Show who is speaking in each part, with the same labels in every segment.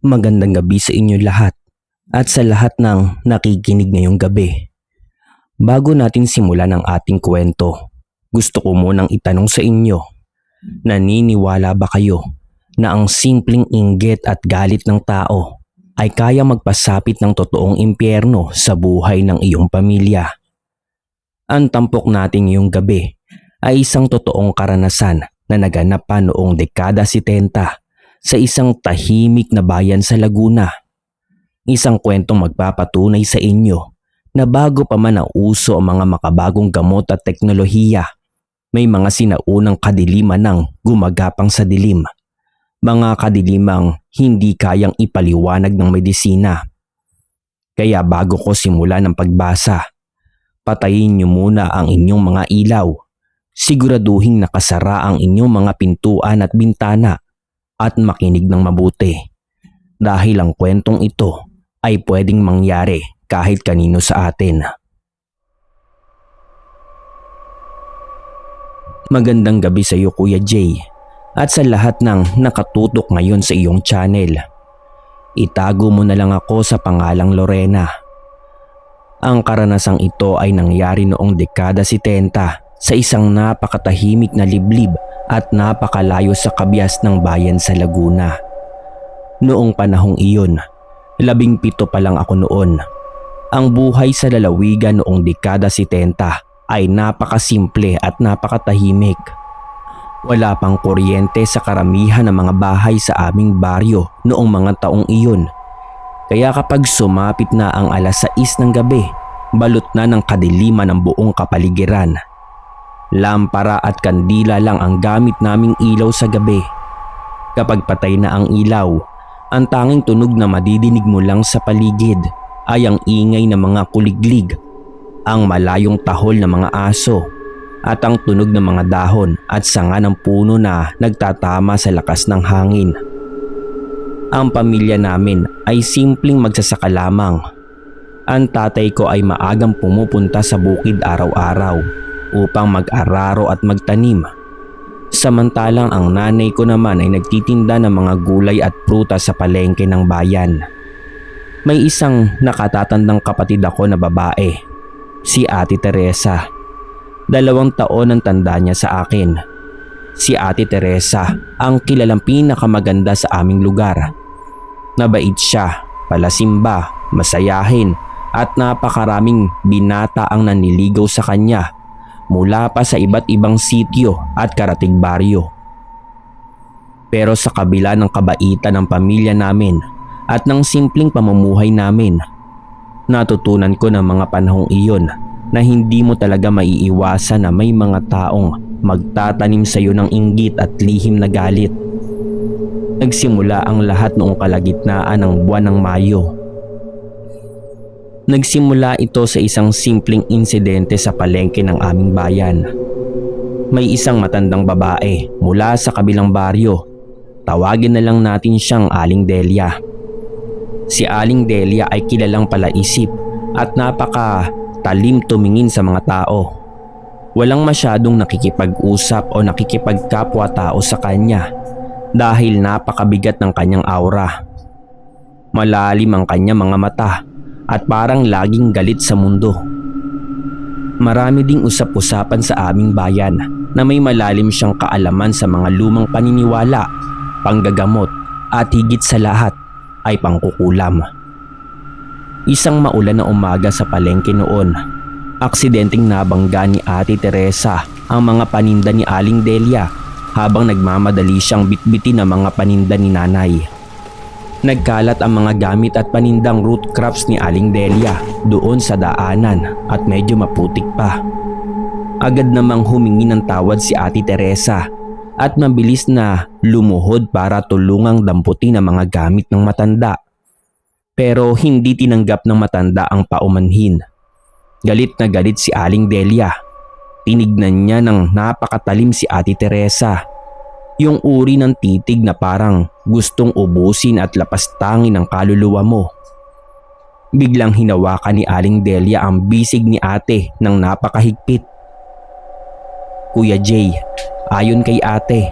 Speaker 1: Magandang gabi sa inyo lahat at sa lahat ng nakikinig ngayong gabi. Bago natin simulan ang ating kwento, gusto ko munang itanong sa inyo, naniniwala ba kayo na ang simpleng inggit at galit ng tao ay kaya magpasapit ng totoong impyerno sa buhay ng iyong pamilya? Ang tampok natin ngayong gabi ay isang totoong karanasan na naganap pa noong dekada 70 sa isang tahimik na bayan sa Laguna. Isang kwentong magpapatunay sa inyo na bago pa man nauso ang mga makabagong gamot at teknolohiya, may mga sinaunang kadiliman ng gumagapang sa dilim. Mga kadilimang hindi kayang ipaliwanag ng medisina. Kaya bago ko simulan ang pagbasa, patayin niyo muna ang inyong mga ilaw. Siguraduhin nakasara ang inyong mga pintuan at bintana at makinig ng mabuti dahil ang kwentong ito ay pwedeng mangyari kahit kanino sa atin. Magandang gabi sa iyo, Kuya Jay, at sa lahat ng nakatutok ngayon sa iyong channel. Itago mo na lang ako sa pangalang Lorena. Ang karanasang ito ay nangyari noong dekada 70 sa isang napakatahimik na liblib at napakalayo sa kabias ng bayan sa Laguna. Noong panahong iyon, 17 pa lang ako noon. Ang buhay sa lalawigan noong dekada 70 ay napakasimple at napakatahimik. Wala pang kuryente sa karamihan ng mga bahay sa aming baryo noong mga taong iyon. Kaya kapag sumapit na ang alas 6 ng gabi, balot na ng kadiliman ang buong kapaligiran. Lampara at kandila lang ang gamit naming ilaw sa gabi. Kapag patay na ang ilaw, ang tanging tunog na madidinig mo lang sa paligid ay ang ingay ng mga kuliglig, ang malayong tahol ng mga aso, at ang tunog ng mga dahon at sanga ng puno na nagtatama sa lakas ng hangin. Ang pamilya namin ay simpleng magsasaka lamang. Ang tatay ko ay maagang pumupunta sa bukid araw-araw upang mag-araro at magtanim. Samantalang ang nanay ko naman ay nagtitinda ng mga gulay at prutas sa palengke ng bayan. May isang nakatatandang kapatid ako na babae, si Ate Teresa. 2 taon ang tanda niya sa akin. Si Ate Teresa ang kilalang pinakamaganda sa aming lugar. Nabait siya, palasimba, masayahin at napakaraming binata ang naniligaw sa kanya mula pa sa iba't ibang sityo at karatig baryo. Pero sa kabila ng kabaitan ng pamilya namin at ng simpleng pamumuhay namin, natutunan ko ng mga panahong iyon na hindi mo talaga maiiwasan na may mga taong magtatanim sa iyo ng inggit at lihim na galit. Nagsimula ang lahat noong kalagitnaan ng buwan ng Mayo. Nagsimula ito sa isang simpleng insidente sa palengke ng aming bayan. May isang matandang babae mula sa kabilang baryo. Tawagin na lang natin siyang Aling Delia. Si Aling Delia ay kilalang palaisip at napaka-talim tumingin sa mga tao. Walang masyadong nakikipag-usap o nakikipagkapwa-tao sa kanya dahil napakabigat ng kanyang aura. Malalim ang kanyang mga mata at parang laging galit sa mundo. Marami ding usap-usapan sa aming bayan na may malalim siyang kaalaman sa mga lumang paniniwala, panggagamot at higit sa lahat ay pangkukulam. Isang maulan na umaga sa palengke noon, aksidenteng nabangga ni Ate Teresa ang mga paninda ni Aling Delia habang nagmamadali siyang bitbitin ang mga paninda ni nanay. Nagkalat ang mga gamit at panindang root crops ni Aling Delia doon sa daanan at medyo maputik pa. Agad namang humingi ng tawad si Ate Teresa at mabilis na lumuhod para tulungang damputin ang mga gamit ng matanda. Pero hindi tinanggap ng matanda ang paumanhin. Galit na galit si Aling Delia. Tinignan niya ng napakatalim si Ate Teresa. Yung uri ng titig na parang gustong ubusin at lapastangin ang kaluluwa mo. Biglang hinawakan ni Aling Delia ang bisig ni ate ng napakahigpit. Kuya Jay, ayon kay ate,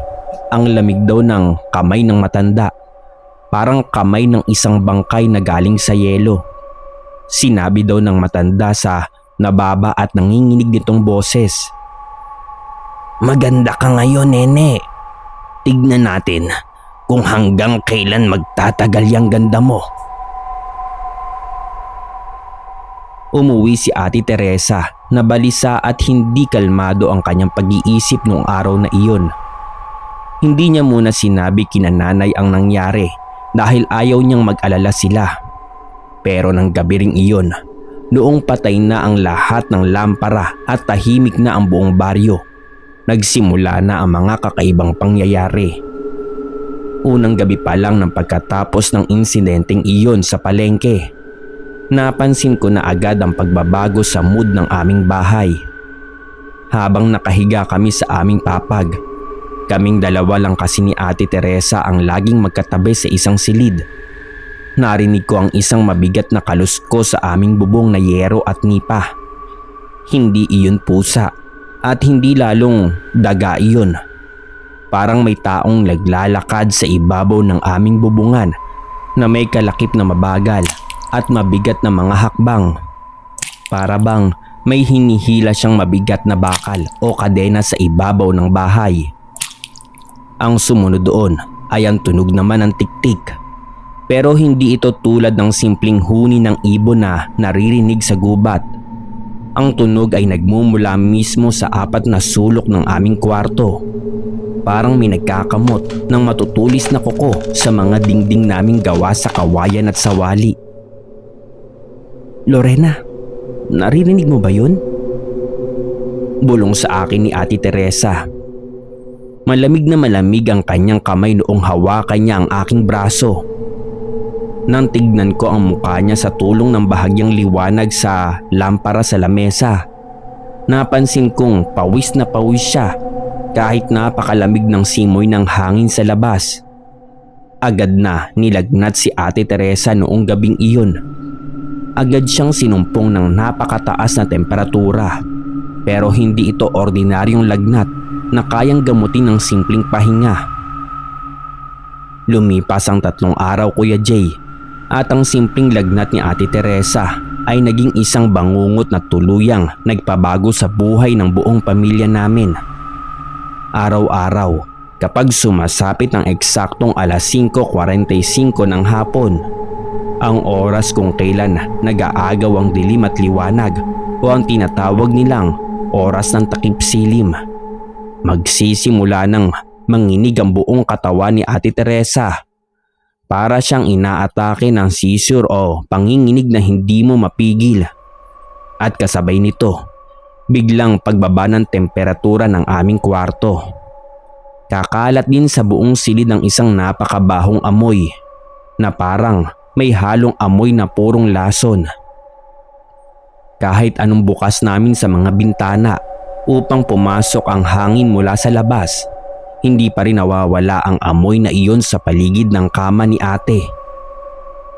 Speaker 1: ang lamig daw ng kamay ng matanda. parang kamay ng isang bangkay na galing sa yelo. Sinabi daw ng matanda sa nababa at nanginginig nitong boses. "Maganda ka ngayon, nene. Tignan natin kung hanggang kailan magtatagal yung ganda mo." Umuwi si Ate Teresa na balisa at hindi kalmado ang kanyang pag-iisip noong araw na iyon. Hindi niya muna sinabi kina nanay ang nangyari dahil ayaw niyang mag-alala sila. Pero ng gabi ring iyon, noong patay na ang lahat ng lampara at tahimik na ang buong baryo, nagsimula na ang mga kakaibang pangyayari. Unang gabi pa lang ng pagkatapos ng insidenteng iyon sa palengke, napansin ko na agad ang pagbabago sa mood ng aming bahay. Habang nakahiga kami sa aming papag, kaming dalawa lang kasi ni Ate Teresa ang laging magkatabi sa isang silid. Narinig ko ang isang mabigat na kalusko sa aming bubong na yero at nipa. Hindi iyon pusa at hindi lalong daga iyon. Parang may taong naglalakad sa ibabaw ng aming bubungan na may kalakip na mabagal at mabigat na mga hakbang. Para bang may hinihila siyang mabigat na bakal o kadena sa ibabaw ng bahay. Ang sumunod doon ay ang tunog naman ng tiktik. Pero hindi ito tulad ng simpleng huni ng ibon na naririnig sa gubat. Ang tunog ay nagmumula mismo sa apat na sulok ng aming kwarto. Parang may nagkakamot ng matutulis na kuko sa mga dingding naming gawa sa kawayan at sawali. "Lorena, naririnig mo ba yun?" Bulong sa akin ni Ate Teresa. Malamig na malamig ang kanyang kamay noong hawakan niya ang aking braso. Nang tignan ko ang mukha niya sa tulong ng bahagyang liwanag sa lampara sa lamesa, napansin kong pawis na pawis siya kahit napakalamig ng simoy ng hangin sa labas. Agad na nilagnat si Ate Teresa noong gabing iyon. Agad siyang sinumpong ng napakataas na temperatura, pero hindi ito ordinaryong lagnat na kayang gamutin ng simpleng pahinga. Lumipas ang 3 araw, Kuya Jay, at ang simpleng lagnat ni Ate Teresa ay naging isang bangungot na tuluyang nagpabago sa buhay ng buong pamilya namin. Araw-araw, kapag sumasapit ang eksaktong alas 5:45 ng hapon, ang oras kung kailan nag-aagaw ang dilim at liwanag o ang tinatawag nilang oras ng takip silim, magsisimula ng manginig ang buong katawan ni Ate Teresa. Para siyang inaatake ng seizure o panginginig na hindi mo mapigil. At kasabay nito, biglang pagbaba ng temperatura ng aming kwarto. Kakalat din sa buong silid ng isang napakabahong amoy na parang may halong amoy na purong lason. Kahit anong bukas namin sa mga bintana upang pumasok ang hangin mula sa labas, hindi pa rin nawawala ang amoy na iyon sa paligid ng kama ni ate.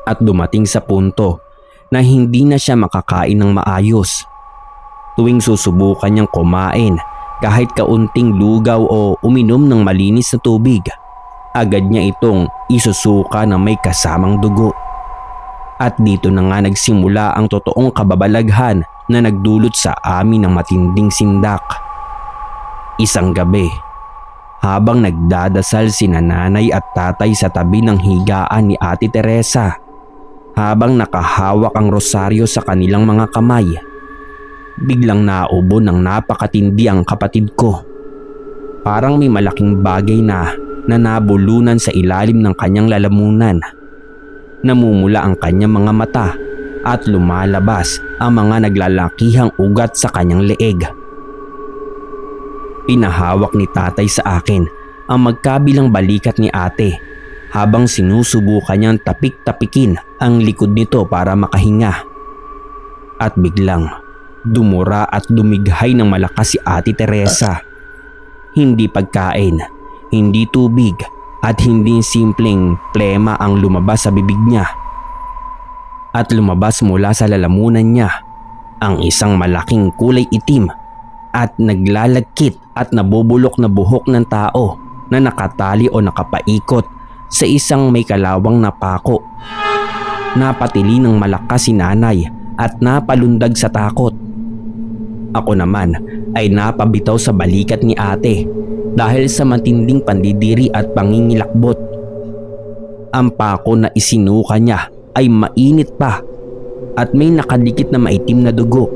Speaker 1: At dumating sa punto na hindi na siya makakain ng maayos. Tuwing susubukan niyang kumain kahit kaunting lugaw o uminom ng malinis na tubig, agad niya itong isusuka na may kasamang dugo. At dito na nga nagsimula ang totoong kababalaghan na nagdulot sa amin ng matinding sindak. Isang gabi, habang nagdadasal sina nanay at tatay sa tabi ng higaan ni Ate Teresa, habang nakahawak ang rosaryo sa kanilang mga kamay, biglang naubo ng napakatindi ang kapatid ko. Parang may malaking bagay na nabulunan sa ilalim ng kanyang lalamunan. Namumula ang kanyang mga mata at lumalabas ang mga naglalakihang ugat sa kanyang leeg. Pinahawak ni tatay sa akin ang magkabilang balikat ni ate habang sinusubukan niyang tapik-tapikin ang likod nito para makahinga. At biglang dumura at dumighay ng malakas si Ate Teresa. Hindi pagkain, hindi tubig at hindi simpleng plema ang lumabas sa bibig niya. At lumabas mula sa lalamunan niya ang isang malaking kulay itim at naglalagkit at nabubulok na buhok ng tao na nakatali o nakapaikot sa isang may kalawang na pako. Napatili ng malakas si nanay at napalundag sa takot. Ako naman ay napabitaw sa balikat ni ate dahil sa matinding pandidiri at pangingilakbot. Ang pako na isinuka niya ay mainit pa at may nakadikit na maitim na dugo.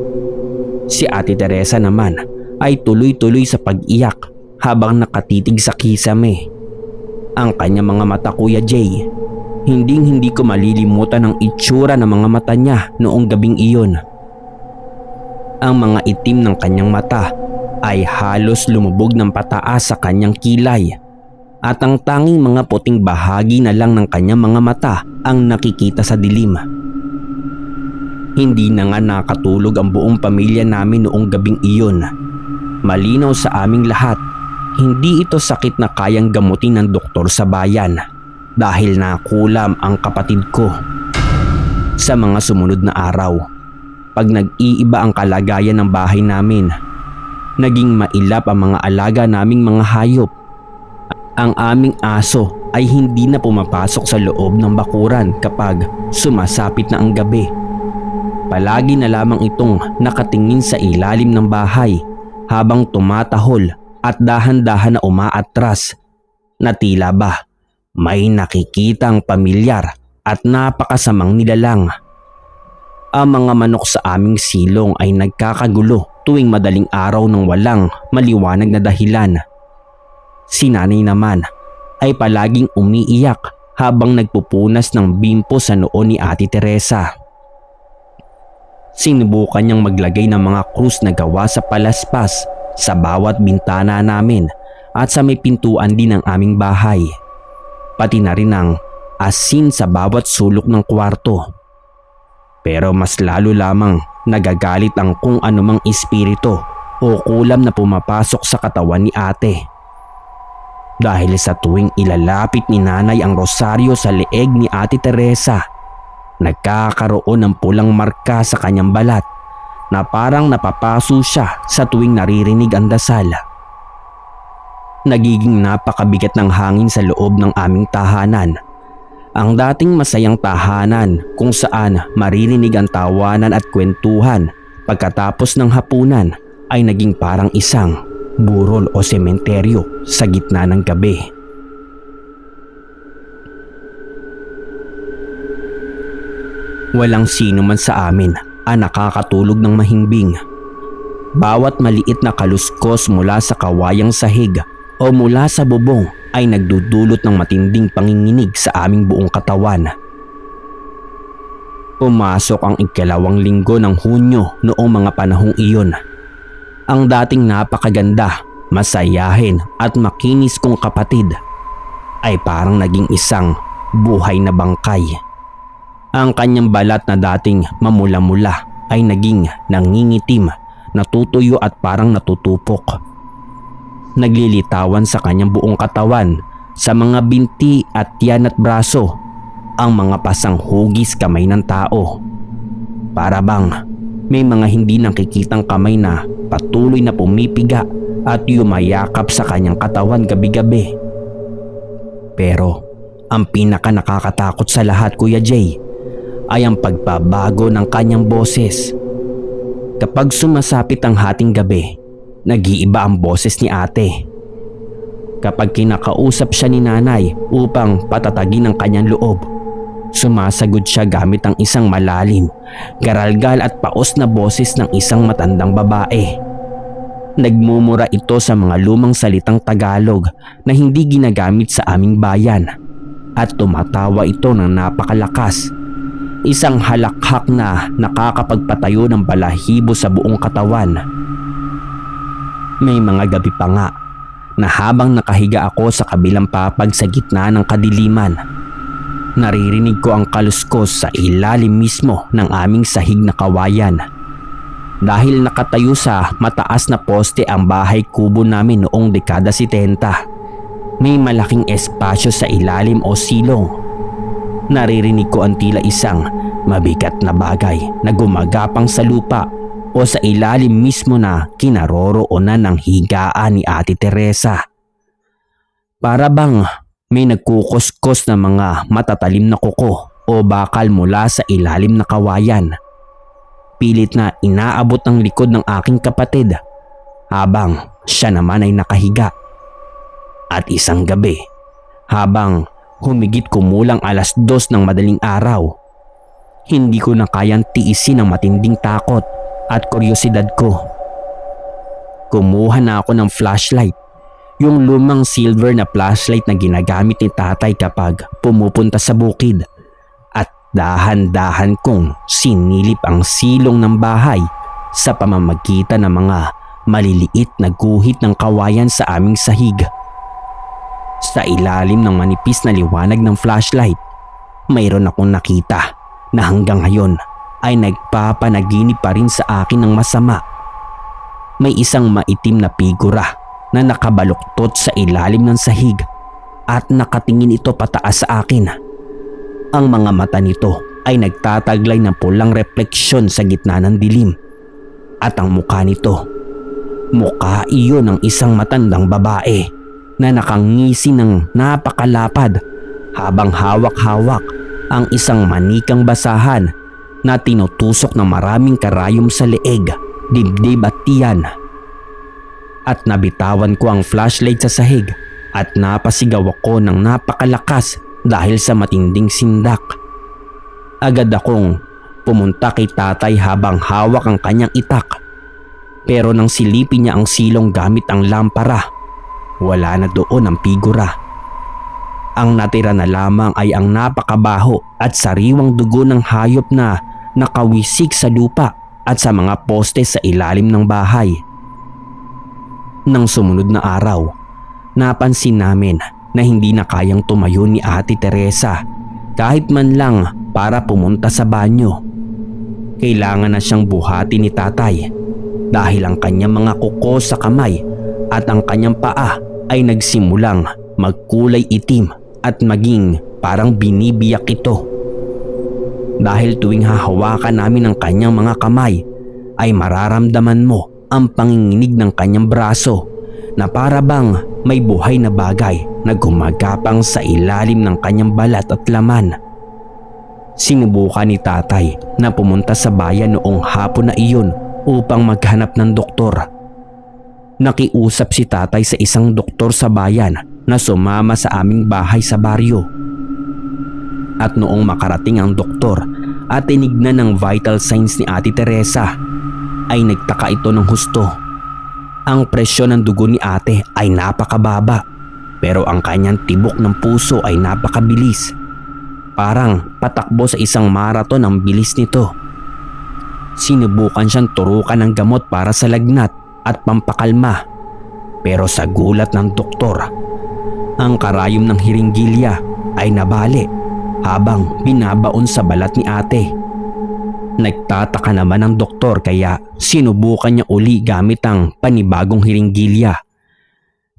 Speaker 1: Si Ate Teresa naman ay tuloy-tuloy sa pag-iyak habang nakatitig sa kisame. Ang kanyang mga mata, Kuya Jay, hindi ko malilimutan ang itsura ng mga mata niya noong gabing iyon. Ang mga itim ng kanyang mata ay halos lumubog ng pataas sa kanyang kilay at ang tanging mga puting bahagi na lang ng kanyang mga mata ang nakikita sa dilim. Hindi na nga nakatulog ang buong pamilya namin noong gabing iyon. Malinaw sa aming lahat, hindi ito sakit na kayang gamutin ng doktor sa bayan dahil nakulam ang kapatid ko. Sa mga sumunod na araw, pag nag-iiba ang kalagayan ng bahay namin, naging mailap ang mga alaga naming mga hayop. Ang aming aso ay hindi na pumapasok sa loob ng bakuran kapag sumasapit na ang gabi. Palagi na lamang itong nakatingin sa ilalim ng bahay habang tumatahol at dahan-dahan na umaatras na tila ba may nakikitang pamilyar at napakasamang nilalang. Ang mga manok sa aming silong ay nagkakagulo tuwing madaling araw ng walang maliwanag na dahilan. Si nanay naman ay palaging umiiyak habang nagpupunas ng bimpo sa noo ni Ate Teresa. Sinubukan niyang maglagay ng mga krus na gawa sa palaspas sa bawat bintana namin at sa may pintuan din ng aming bahay. Pati na rin ang asin sa bawat sulok ng kwarto. Pero mas lalo lamang nagagalit ang kung anumang espiritu o kulam na pumapasok sa katawan ni ate. Dahil sa tuwing ilalapit ni nanay ang rosaryo sa leeg ni Ate Teresa, nagkakaroon ng pulang marka sa kanyang balat na parang napapaso siya sa tuwing naririnig ang dasal. Nagiging napakabigat ng hangin sa loob ng aming tahanan. Ang dating masayang tahanan kung saan maririnig ang tawanan at kwentuhan pagkatapos ng hapunan ay naging parang isang burol o sementeryo sa gitna ng gabi. Walang sino man sa amin ang nakakatulog ng mahimbing. Bawat maliit na kaluskos mula sa kawayang sahig o mula sa bubong ay nagdudulot ng matinding panginginig sa aming buong katawan. Pumasok ang ikalawang linggo ng Hunyo noong mga panahong iyon. Ang dating napakaganda, masayahin at makinis kong kapatid ay parang naging isang buhay na bangkay. Ang kanyang balat na dating mamula-mula ay naging nangingitim, natutuyo at parang natutupok. Naglilitawan sa kanyang buong katawan, sa mga binti at tiyan at braso, ang mga pasang hugis kamay ng tao. Para bang may mga hindi nakikitang kamay na patuloy na pumipiga at yumayakap sa kanyang katawan gabi-gabi. Pero ang pinaka nakakatakot sa lahat, Kuya Jay, ay ang pagbabago ng kanyang boses. Kapag sumasapit ang hating gabi, nag-iiba ang boses ni ate. Kapag kinakausap siya ni nanay upang patatagin ang kanyang loob, sumasagot siya gamit ang isang malalim, garalgal at paos na boses ng isang matandang babae. Nagmumura ito sa mga lumang salitang Tagalog na hindi ginagamit sa aming bayan at tumatawa ito ng napakalakas. Isang halakhak na nakakapagpatayo ng balahibo sa buong katawan. May mga gabi pa nga na habang nakahiga ako sa kabilang papag sa gitna ng kadiliman, naririnig ko ang kaluskos sa ilalim mismo ng aming sahig na kawayan. Dahil nakatayo sa mataas na poste ang bahay kubo namin noong dekada 70, may malaking espasyo sa ilalim o silong. Naririnig ko ang tila isang mabigat na bagay na gumagapang sa lupa o sa ilalim mismo na kinaroroonan ng higaan ni Ate Teresa. Para bang may nagkukuskos na mga matatalim na kuko o bakal mula sa ilalim na kawayan. Pilit na inaabot ang likod ng aking kapatid habang siya naman ay nakahiga. At isang gabi, habang humigit kumulang 2:00 ng madaling araw, hindi ko na kayang tiisin ang matinding takot at kuryosidad ko. Kumuha na ako ng flashlight, yung lumang silver na flashlight na ginagamit ni tatay kapag pumupunta sa bukid, at dahan-dahan kong sinilip ang silong ng bahay sa pamamagitan ng mga maliliit na guhit ng kawayan sa aming sahig. Sa ilalim ng manipis na liwanag ng flashlight, mayroon akong nakita na hanggang ngayon ay nagpapanaginip pa rin sa akin ng masama. May isang maitim na figura na nakabaluktot sa ilalim ng sahig at nakatingin ito pataas sa akin. Ang mga mata nito ay nagtataglay ng pulang refleksyon sa gitna ng dilim, at ang mukha nito, mukha iyon ng isang matandang babae na nakangisi ng napakalapad habang hawak-hawak ang isang manikang basahan na tinutusok ng maraming karayom sa leeg, dibdib at tiyan. At nabitawan ko ang flashlight sa sahig at napasigaw ako ng napakalakas dahil sa matinding sindak. Agad akong pumunta kay tatay habang hawak ang kanyang itak. Pero nang silipin niya ang silong gamit ang lampara, wala na doon ang figura. Ang natira na lamang ay ang napakabaho at sariwang dugo ng hayop na nakawisik sa lupa at sa mga poste sa ilalim ng bahay. Nang sumunod na araw, napansin namin na hindi na kayang tumayo ni Ate Teresa kahit man lang para pumunta sa banyo. Kailangan na siyang buhati ni tatay dahil ang kanyang mga kuko sa kamay at ang kanyang paa ay nagsimulang magkulay itim at maging parang binibiyak ito. Dahil tuwing hahawakan namin ang kanyang mga kamay ay mararamdaman mo ang panginginig ng kanyang braso na para bang may buhay na bagay na gumagapang sa ilalim ng kanyang balat at laman. Sinubukan ni tatay na pumunta sa bayan noong hapon na iyon upang maghanap ng doktor. Nakiusap si tatay sa isang doktor sa bayan na sumama sa aming bahay sa baryo. At noong makarating ang doktor at tinignan ng vital signs ni Ate Teresa, ay nagtaka ito ng husto. Ang presyon ng dugo ni ate ay napakababa, pero ang kanyang tibok ng puso ay napakabilis. Parang patakbo sa isang maraton ang bilis nito. Sinubukan siyang turukan ng gamot para sa lagnat at pampakalma, pero sa gulat ng doktor, ang karayom ng hiringgilya ay nabali habang binabaon sa balat ni ate. Nagtataka naman ang doktor kaya sinubukan niya uli gamit ang panibagong hiringgilya.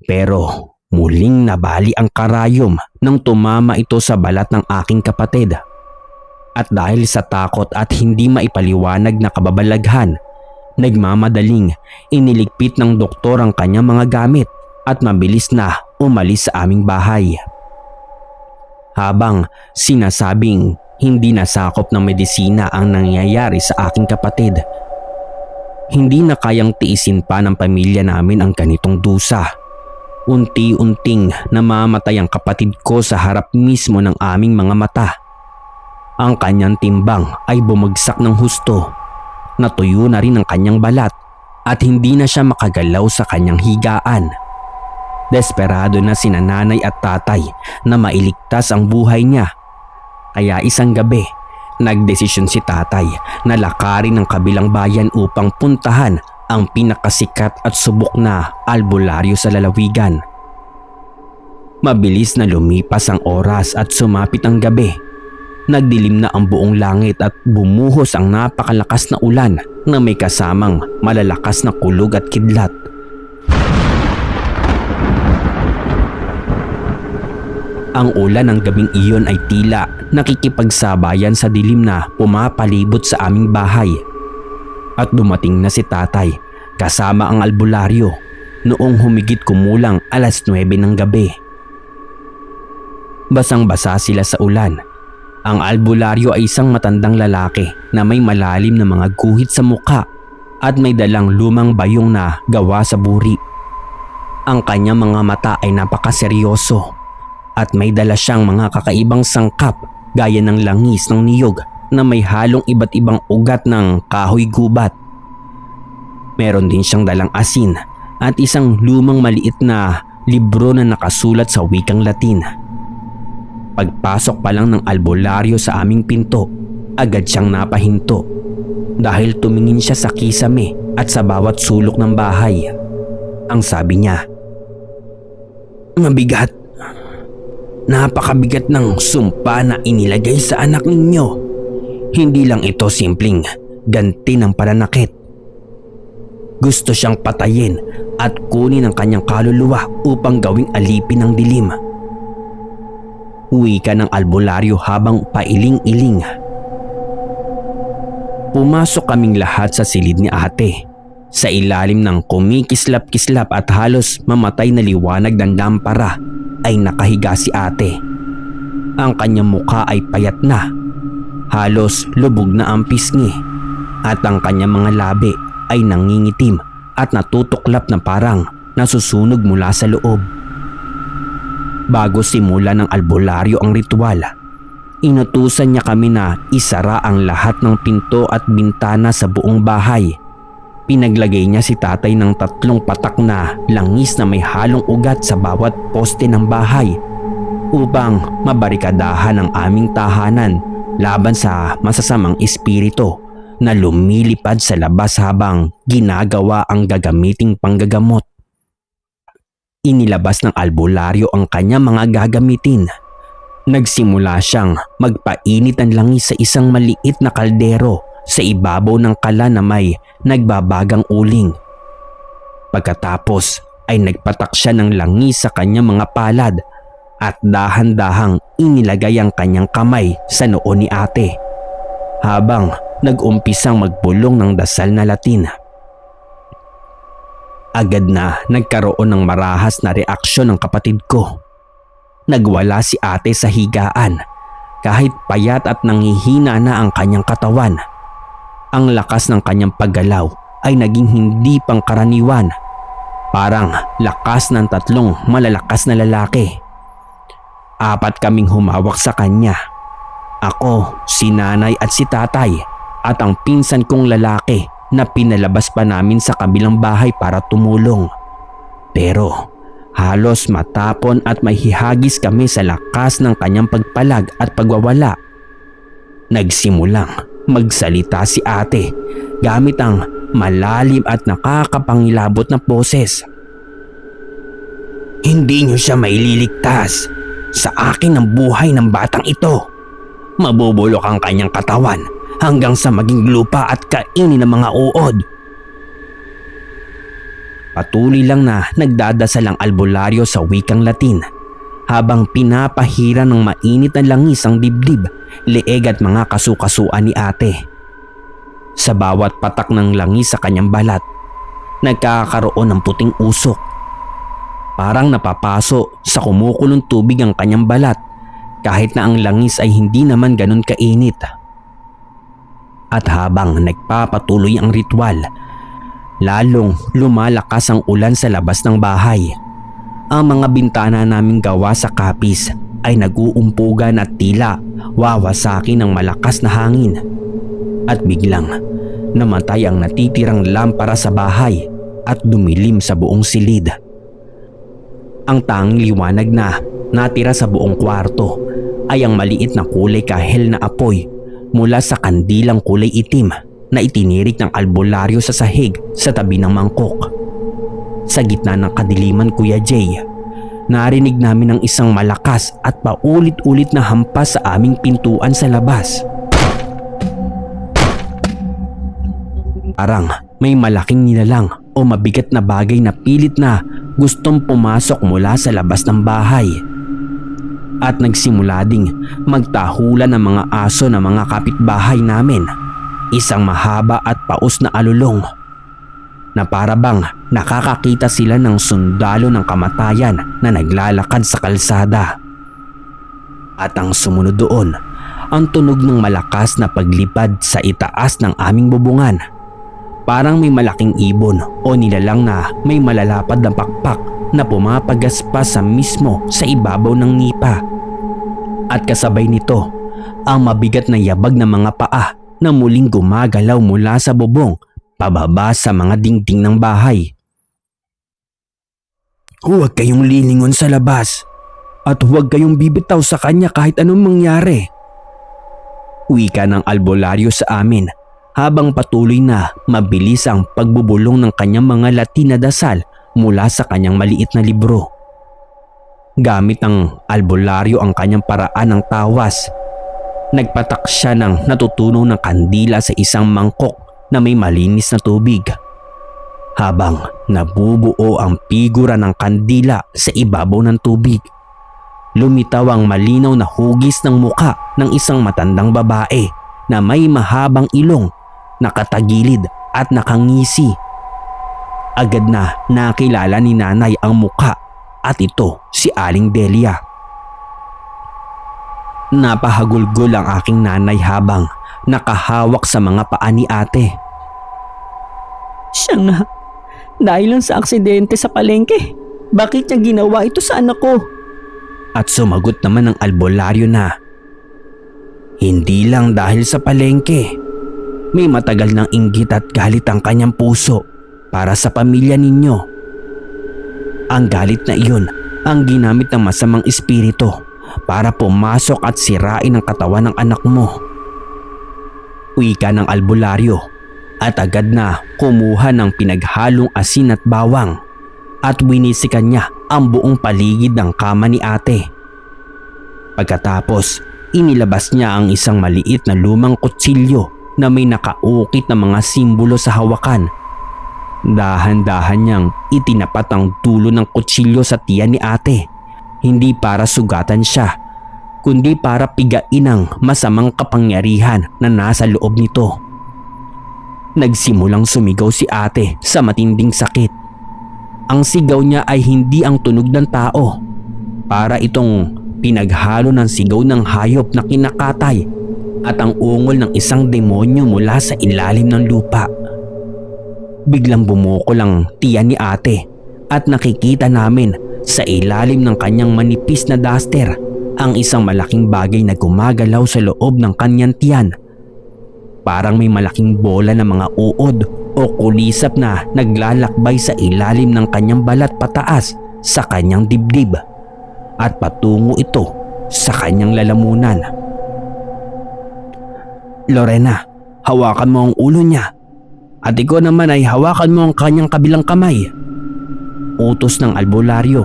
Speaker 1: Pero muling nabali ang karayom nang tumama ito sa balat ng aking kapatid. At dahil sa takot at hindi maipaliwanag na kababalaghan, nagmamadaling iniligpit ng doktor ang kanyang mga gamit at mabilis na umalis sa aming bahay. Habang sinasabing hindi nasakop ng medisina ang nangyayari sa aking kapatid, hindi na kayang tiisin pa ng pamilya namin ang ganitong dusa. Unti-unting namamatay ang kapatid ko sa harap mismo ng aming mga mata. Ang kanyang timbang ay bumagsak ng husto. Natuyo na rin ang kanyang balat at hindi na siya makagalaw sa kanyang higaan. Desperado na sina nanay at tatay na mailigtas ang buhay niya. Kaya isang gabi, nagdesisyon si tatay na lakarin ang kabilang bayan upang puntahan ang pinakasikat at subok na albularyo sa lalawigan. Mabilis na lumipas ang oras at sumapit ang gabi. Nagdilim na ang buong langit at bumuhos ang napakalakas na ulan na may kasamang malalakas na kulog at kidlat. Ang ulan ng gabing iyon ay tila nakikipagsabayan sa dilim na pumapalibot sa aming bahay. At dumating na si tatay kasama ang albularyo noong humigit kumulang 9:00 ng gabi. Basang-basa sila sa ulan. Ang albularyo ay isang matandang lalaki na may malalim na mga guhit sa mukha at may dalang lumang bayong na gawa sa buri. Ang kanyang mga mata ay napakaseryoso at may dala siyang mga kakaibang sangkap gaya ng langis ng niyog na may halong iba't ibang ugat ng kahoy gubat. Meron din siyang dalang asin at isang lumang maliit na libro na nakasulat sa wikang Latin. Pagpasok pa lang ng albularyo sa aming pinto, agad siyang napahinto dahil tumingin siya sa kisame at sa bawat sulok ng bahay. Ang sabi niya, "Mabigat. Napakabigat ng sumpa na inilagay sa anak ninyo. Hindi lang ito simpleng ganti ng pananakit. Gusto siyang patayin at kunin ang kanyang kaluluwa upang gawing alipin ng dilim." Wika ng albularyo habang pailing-iling. Pumasok kaming lahat sa silid ni ate. Sa ilalim ng kumikislap-kislap at halos mamatay na liwanag ng lampara ay nakahiga si ate. Ang kanyang mukha ay payat na. Halos lubog na ang pisngi at ang kanyang mga labi ay nangingitim at natutuklap na parang nasusunog mula sa loob. Bago simula ng albularyo ang ritual, inutusan niya kami na isara ang lahat ng pinto at bintana sa buong bahay. Pinaglagay niya si tatay ng 3 patak na langis na may halong ugat sa bawat poste ng bahay upang mabarikadahan ang aming tahanan laban sa masasamang espiritu na lumilipad sa labas habang ginagawa ang gagamiting panggagamot. Inilabas ng albularyo ang kanyang mga gagamitin. Nagsimula siyang magpainit ng langis sa isang maliit na kaldero sa ibabaw ng kala na may nagbabagang uling. Pagkatapos ay nagpatak siya ng langis sa kanyang mga palad at dahan-dahang inilagay ang kanyang kamay sa noo ni ate habang nag-umpisang magbulong ng dasal na Latin. Agad na nagkaroon ng marahas na reaksyon ng kapatid ko. Nagwala si ate sa higaan kahit payat at nanghihina na ang kanyang katawan. Ang lakas ng kanyang paggalaw ay naging hindi pangkaraniwan. Parang lakas ng 3 malalakas na lalaki. 4 kaming humawak sa kanya. Ako, si nanay at si tatay at ang pinsan kong lalaki na pinalabas pa namin sa kabilang bahay para tumulong. Pero halos matapon at mahihagis kami sa lakas ng kanyang pagpalag at pagwawala. Nagsimulang magsalita si ate gamit ang malalim at nakakapangilabot na boses. "Hindi niyo siya maililigtas. Sa akin ang buhay ng batang ito. Mabubulok ang kanyang katawan hanggang sa maging lupa at kainin ng mga uod." Patuloy lang na nagdadasal ang albularyo sa wikang Latin habang pinapahira ng mainit na langis ang dibdib, leeg at mga kasukasuan ni ate. Sa bawat patak ng langis sa kanyang balat, nagkakaroon ng puting usok. Parang napapaso sa kumukulong tubig ang kanyang balat kahit na ang langis ay hindi naman ganun kainit. At habang nagpapatuloy ang ritual, lalong lumalakas ang ulan sa labas ng bahay. Ang mga bintana naming gawa sa kapis ay nag-uumpugan at tila wawasakin ng malakas na hangin. At biglang namatay ang natitirang lampara sa bahay at dumilim sa buong silid. Ang tanging liwanag na natira sa buong kwarto ay ang maliit na kulay kahel na apoy mula sa kandilang kulay itim na itinirik ng albularyo sa sahig sa tabi ng mangkok. Sa gitna ng kadiliman, Kuya Jay, narinig namin ang isang malakas at paulit-ulit na hampas sa aming pintuan sa labas. Parang may malaking nilalang o mabigat na bagay na pilit na gustong pumasok mula sa labas ng bahay. At nagsimula ding magtahulan ng mga aso ng mga kapitbahay namin. Isang mahaba at paus na alulong na para bang nakakakita sila ng sundalo ng kamatayan na naglalakad sa kalsada. At ang sumunod doon, ang tunog ng malakas na paglipad sa itaas ng aming bubungan. Parang may malaking ibon o nilalang na may malalapad na pakpak na pumapagaspas mismo sa ibabaw ng nipa. At kasabay nito, ang mabigat na yabag ng mga paa na muling gumagalaw mula sa bubong pababa sa mga dingding ng bahay. Huwag kayong lilingon sa labas at huwag kayong bibitaw sa kanya kahit anong mangyari. Wika ng albularyo sa amin habang patuloy na mabilis ang pagbubulong ng kanyang mga Latin na dasal mula sa kanyang maliit na libro. Gamit ang albularyo ang kanyang paraan ng tawas. Nagpatak siya ng natutunaw ng kandila sa isang mangkok na may malinis na tubig. Habang nabubuo ang figura ng kandila sa ibabaw ng tubig, lumitaw ang malinaw na hugis ng muka ng isang matandang babae na may mahabang ilong, nakatagilid at nakangisi. Agad na nakilala ni nanay ang muka at ito si Aling Delia. Napahagulgol ang aking nanay habang nakahawak sa mga paa ni ate.
Speaker 2: Siya nga, dahil lang sa aksidente sa palengke, bakit niya ginawa ito sa anak ko?
Speaker 1: At sumagot naman ng albularyo na, hindi lang dahil sa palengke. May matagal ng inggit at galit ang kanyang puso para sa pamilya ninyo. Ang galit na iyon ang ginamit ng masamang espiritu para pumasok at sirain ang katawan ng anak mo. Wika ng albularyo at agad na kumuha ng pinaghalong asin at bawang at winisikan niya ang buong paligid ng kama ni ate. Pagkatapos, inilabas niya ang isang maliit na lumang kutsilyo na may nakaukit na mga simbolo sa hawakan. Dahan-dahan niyang itinapat ang dulo ng kutsilyo sa tiyan ni ate, hindi para sugatan siya, kundi para pigain ang masamang kapangyarihan na nasa loob nito. Nagsimulang sumigaw si ate sa matinding sakit. Ang sigaw niya ay hindi ang tunog ng tao. Para itong pinaghalo ng sigaw ng hayop na kinakatay at ang ungol ng isang demonyo mula sa ilalim ng lupa. Biglang bumukol ang tiyan ni ate at nakikita namin sa ilalim ng kanyang manipis na duster ang isang malaking bagay na gumagalaw sa loob ng kanyang tiyan. Parang may malaking bola ng mga uod o kulisap na naglalakbay sa ilalim ng kanyang balat pataas sa kanyang dibdib at patungo ito sa kanyang lalamunan. Lorena, hawakan mo ang ulo niya at ikaw naman ay hawakan mo ang kanyang kabilang kamay. Utos ng albularyo.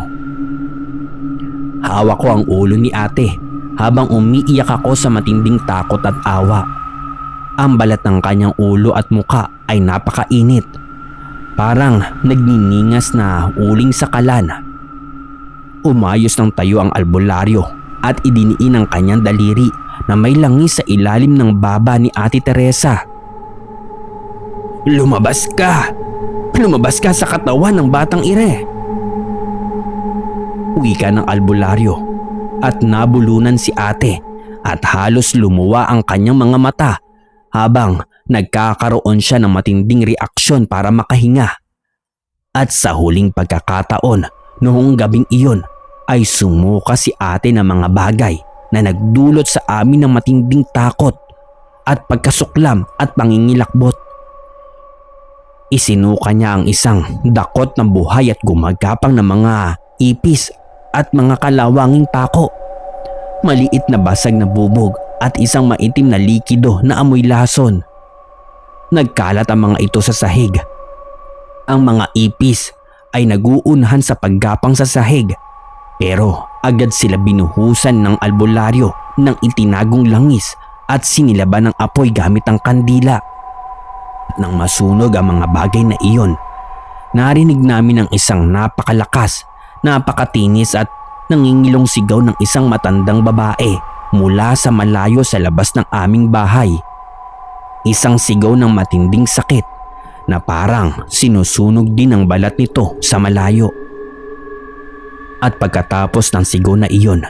Speaker 1: Hawak ko ang ulo ni ate habang umiiyak ako sa matinding takot at awa. Ang balat ng kanyang ulo at muka ay napakainit. Parang nagniningas na uling sa kalan. Umayos ng tayo ang albularyo at idiniin ang kanyang daliri na may langis sa ilalim ng baba ni Ate Teresa. Lumabas ka! Lumabas ka sa katawan ng batang ire! Wika ng albularyo at nabulunan si ate at halos lumuwa ang kanyang mga mata habang nagkakaroon siya ng matinding reaksyon para makahinga. At sa huling pagkakataon noong gabing iyon ay sumuka si ate ng mga bagay na nagdulot sa amin ng matinding takot at pagkasuklam at pangingilakbot. Isinuka niya ang isang dakot ng buhay at gumagapang ng mga ipis at mga kalawanging pako. Maliit na basag na bubog at isang maitim na likido na amoy lason. Nagkalat ang mga ito sa sahig. Ang mga ipis ay naguunhan sa paggapang sa sahig, pero agad sila binuhusan ng albularyo ng itinagong langis at sinilaban ng apoy gamit ang kandila. Nang masunog ang mga bagay na iyon, narinig namin ang isang napakalakas, napakatinis at nangingilong sigaw ng isang matandang babae mula sa malayo sa labas ng aming bahay. Isang sigaw ng matinding sakit na parang sinusunog din ang balat nito sa malayo. At pagkatapos ng sigaw na iyon,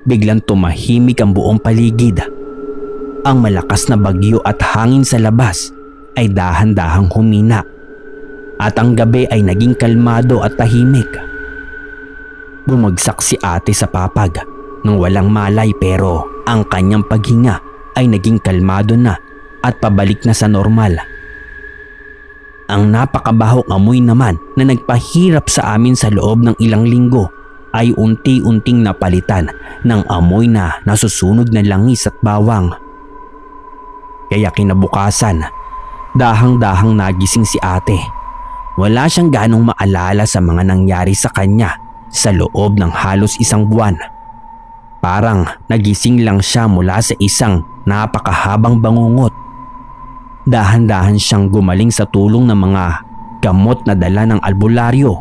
Speaker 1: biglang tumahimik ang buong paligid. Ang malakas na bagyo at hangin sa labas ay dahan-dahang humina at ang gabi ay naging kalmado at tahimik. Bumagsak si ate sa papag nang walang malay, pero ang kanyang paghinga ay naging kalmado na at pabalik na sa normal. Ang napakabahong amoy naman na nagpahirap sa amin sa loob ng ilang linggo ay unti-unting napalitan ng amoy na nasusunog na langis at bawang. Kaya kinabukasan, dahang-dahang nagising si ate. Wala siyang ganong maalala sa mga nangyari sa kanya sa loob ng halos isang buwan. Parang nagising lang siya mula sa isang napakahabang bangungot. Dahan-dahan siyang gumaling sa tulong ng mga gamot na dala ng albularyo,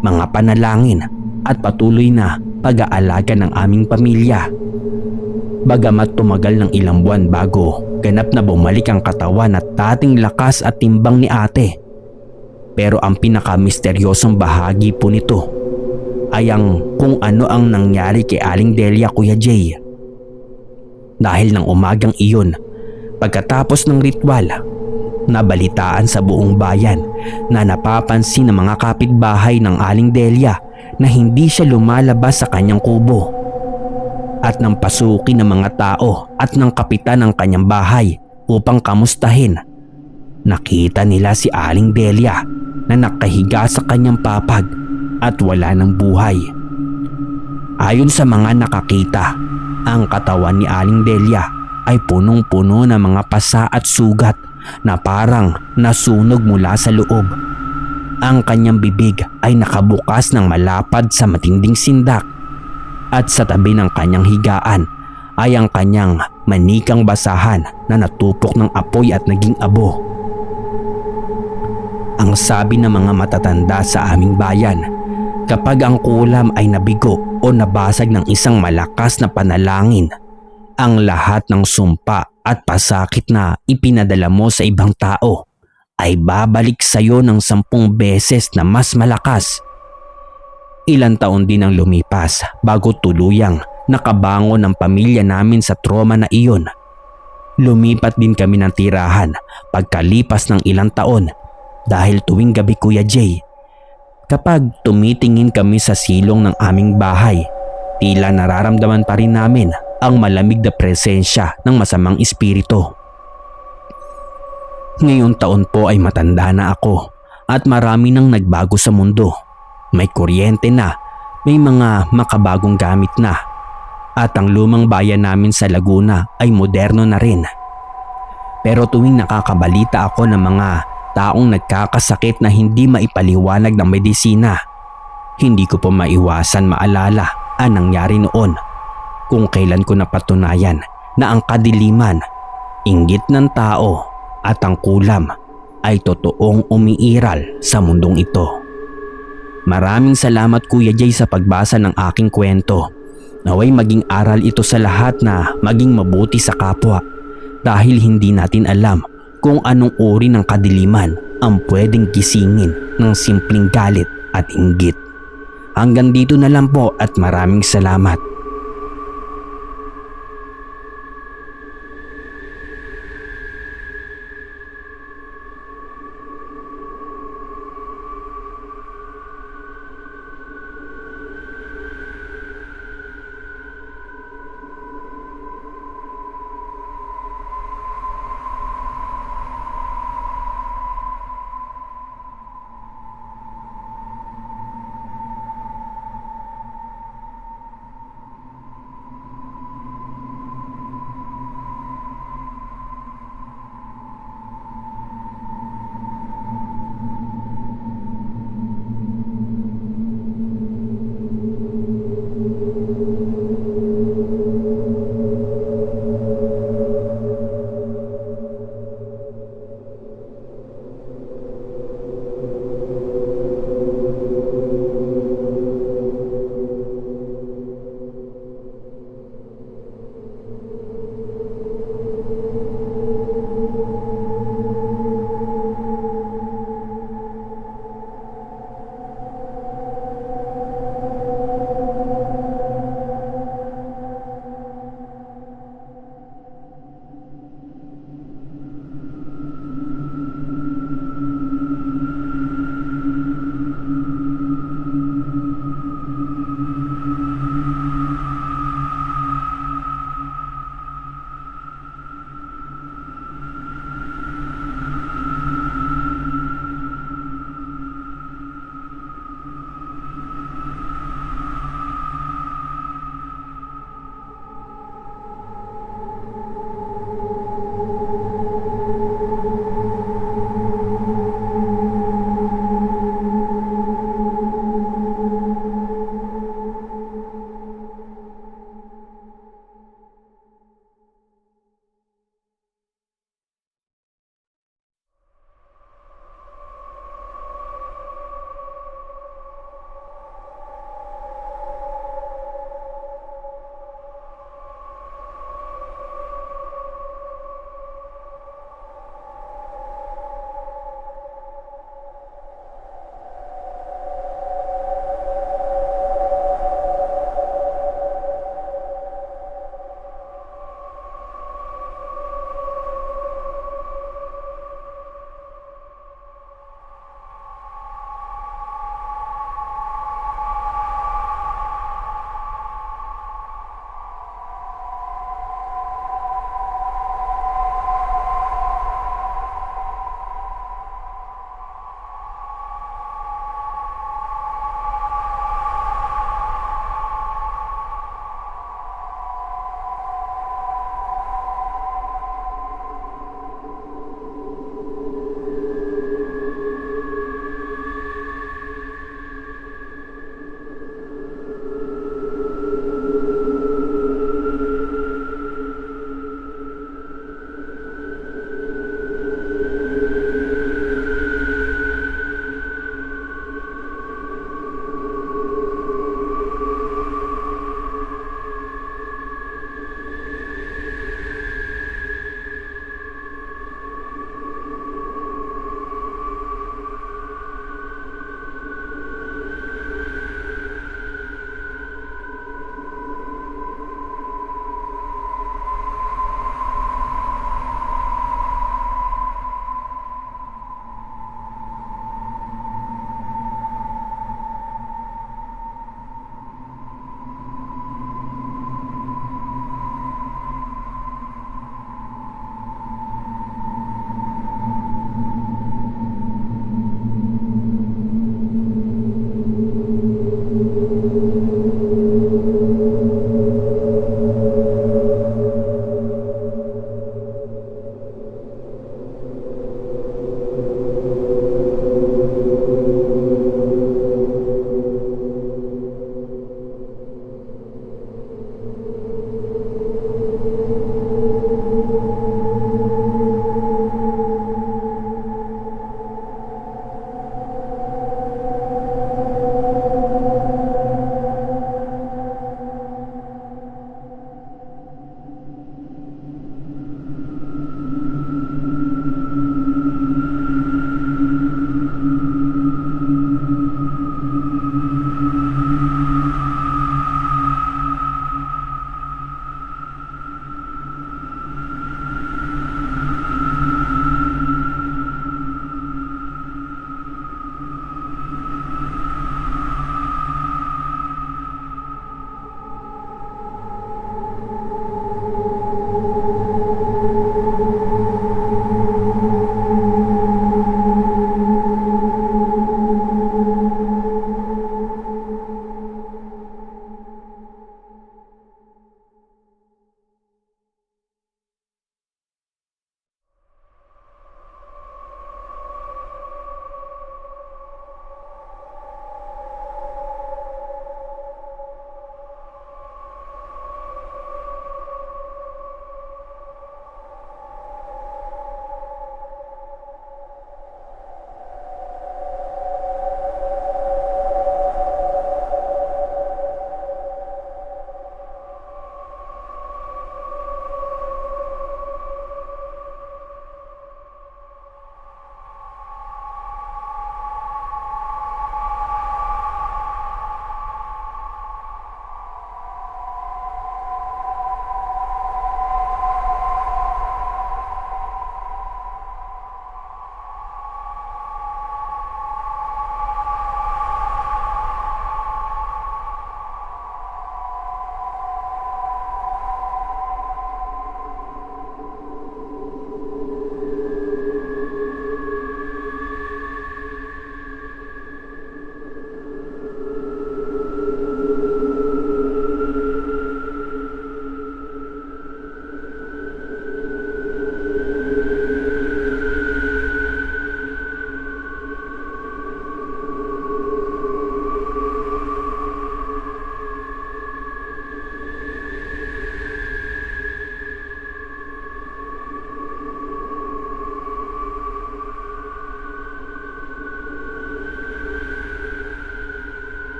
Speaker 1: mga panalangin at patuloy na pag-aalaga ng aming pamilya. Bagamat tumagal ng ilang buwan bago ganap na bumalik ang katawan at dating lakas at timbang ni ate. Pero ang pinaka-misteryosong bahagi po nito ay ang kung ano ang nangyari kay Aling Delia, Kuya Jay. Dahil ng umagang iyon, pagkatapos ng ritual, nabalitaan sa buong bayan na napapansin ng mga kapitbahay ng Aling Delia na hindi siya lumalabas sa kanyang kubo. At nang pasukin ng mga tao at ng kapitan ng kanyang bahay upang kamustahin, nakita nila si Aling Delia na nakahiga sa kanyang papag at wala ng buhay. Ayon sa mga nakakita, ang katawan ni Aling Delia ay punong-puno ng mga pasa at sugat na parang nasunog mula sa loob. Ang kanyang bibig ay nakabukas ng malapad sa matinding sindak at sa tabi ng kanyang higaan ay ang kanyang manikang basahan na natupok ng apoy at naging abo. Ang sabi ng mga matatanda sa aming bayan, kapag ang kulam ay nabigo o nabasag ng isang malakas na panalangin, ang lahat ng sumpa at pasakit na ipinadala mo sa ibang tao ay babalik sa iyo ng 10 beses na mas malakas. Ilang taon din ang lumipas bago tuluyang nakabangon ang pamilya namin sa trauma na iyon. Lumipat din kami ng tirahan pagkalipas ng ilang taon dahil tuwing gabi, Kuya Jay, kapag tumitingin kami sa silong ng aming bahay, tila nararamdaman pa rin namin ang malamig na presensya ng masamang espiritu. Ngayong taon po ay matanda na ako at marami nang nagbago sa mundo. May kuryente na, may mga makabagong gamit na, at ang lumang bayan namin sa Laguna ay moderno na rin. Pero tuwing nakakabalita ako ng mga taong nagkakasakit na hindi maipaliwanag ng medisina, hindi ko po maiwasan maalala ang nangyari noon kung kailan ko napatunayan na ang kadiliman, inggit ng tao at ang kulam ay totoong umiiral sa mundong ito. Maraming salamat, Kuya Jay, sa pagbasa ng aking kwento. Naway maging aral ito sa lahat na maging mabuti sa kapwa dahil hindi natin alam kung anong uri ng kadiliman ang pwedeng gisingin ng simpleng galit at inggit. Hanggang dito na lang po at maraming salamat.